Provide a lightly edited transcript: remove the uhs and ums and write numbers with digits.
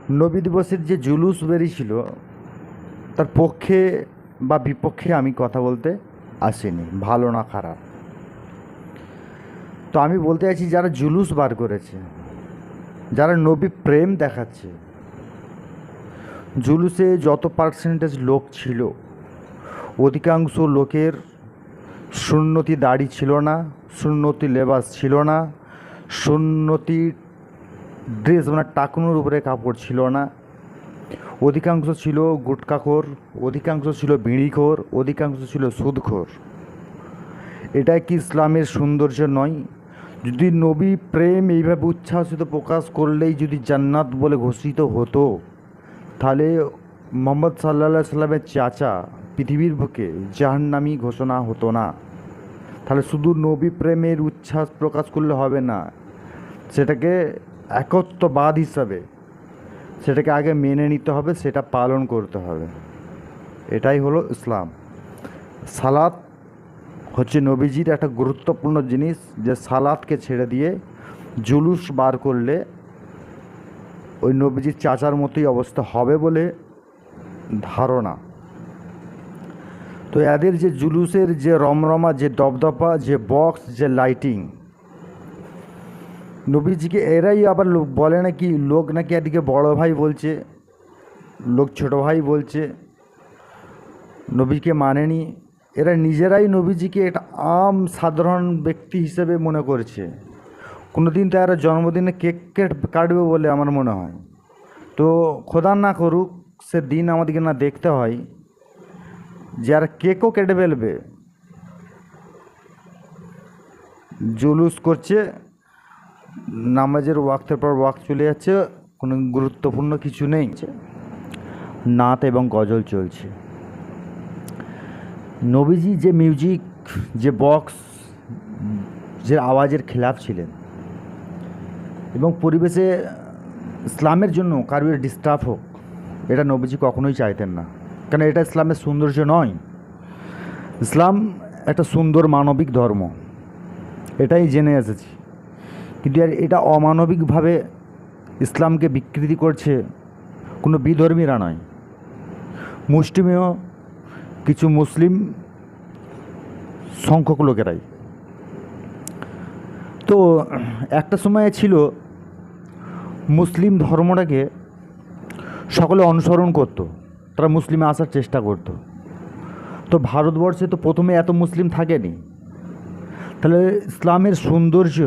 নবী দিবসের যে জুলুস বেরিয়েছিল তার পক্ষে বা বিপক্ষে আমি কথা বলতে আসিনি, ভালো না খারাপ। তো আমি বলতে চাইছি, যারা জুলুস বার করেছে, যারা নবী প্রেম দেখাচ্ছে, জুলুসে যত পার্সেন্টেজ লোক ছিল, অধিকাংশ লোকের সুন্নতি দাড়ি ছিল না, সুন্নতি লেবাস ছিল না, সুন্নতি ড্রেস মানে টাকনুর উপরে কাপড় ছিল না। অধিকাংশ ছিল গুটখাখোর, অধিকাংশ ছিল বিড়িখোর, অধিকাংশ ছিল সুদখোর। এটাই কি ইসলামের সৌন্দর্য নয়? যদি নবী প্রেম এইভাবে উচ্ছ্বাসিত প্রকাশ করলেই যদি জান্নাত বলে ঘোষিত হতো, তাহলে মোহাম্মদ সাল্লা সাল্লামের চাচা পৃথিবীর বুকে জাহান্নামী ঘোষণা হতো না। তাহলে শুধু নবী প্রেমের উচ্ছ্বাস প্রকাশ করলে হবে না, সেটাকে একত্ববাদ হিসাবে সেটাকে আগে মেনে নিতে হবে, সেটা পালন করতে হবে। এটাই হলো ইসলাম। সালাত হচ্ছে নবীজির একটা গুরুত্বপূর্ণ জিনিস, যে সালাতকে ছেড়ে দিয়ে জুলুস বার করলে ওই নবীজির চাচার মতোই অবস্থা হবে বলে ধারণা। তো এদের যে জুলুসের যে রমরমা, যে দপদপা, যে বক্স, যে লাইটিং, নবীজিকে এরাই আবার লোক বলে নাকি, লোক নাকি এদিকে বড় ভাই বলছে, লোক ছোট ভাই বলছে, নবীকে মানেনি। এরা নিজেরাই নবীজিকে একটা সাধারণ ব্যক্তি হিসেবে মনে করছে। কোনো দিন তো এরা জন্মদিনে কেক কাটবে বলে আমার মনে হয়। তো খোদা না করুক সে দিন আমাদেরকে না দেখতে হয় যে আর কেকও কেটে ফেলবে। জুলুস করছে, নামাজের ওয়াক্তের পর ওয়াক্ত চলে যাচ্ছে, কোনো গুরুত্বপূর্ণ কিছু নেই, নাত এবং গজল চলছে। নবীজি যে মিউজিক, যে বক্স, যে আওয়াজের খেলাফ ছিলেন, এবং পরিবেশে ইসলামের জন্য কারোর ডিস্টার্ব হোক, এটা নবীজি কখনোই চাইতেন না। কেন? এটা ইসলামের সৌন্দর্য নয়। ইসলাম একটা সুন্দর মানবিক ধর্ম, এটাই জেনে এসেছি। কিন্তু আর এটা অমানবিকভাবে ইসলামকে বিকৃতি করছে কোনো বিধর্মীরা নয়, মুষ্টিমেয় কিছু মুসলিম সংখ্যক লোকেরাই। তো একটা সময় ছিল মুসলিম ধর্মটাকে সকলে অনুসরণ করত, তারা মুসলিমে আসার চেষ্টা করত। তো ভারতবর্ষে তো প্রথমে এত মুসলিম থাকেনি, তাহলে ইসলামের সৌন্দর্য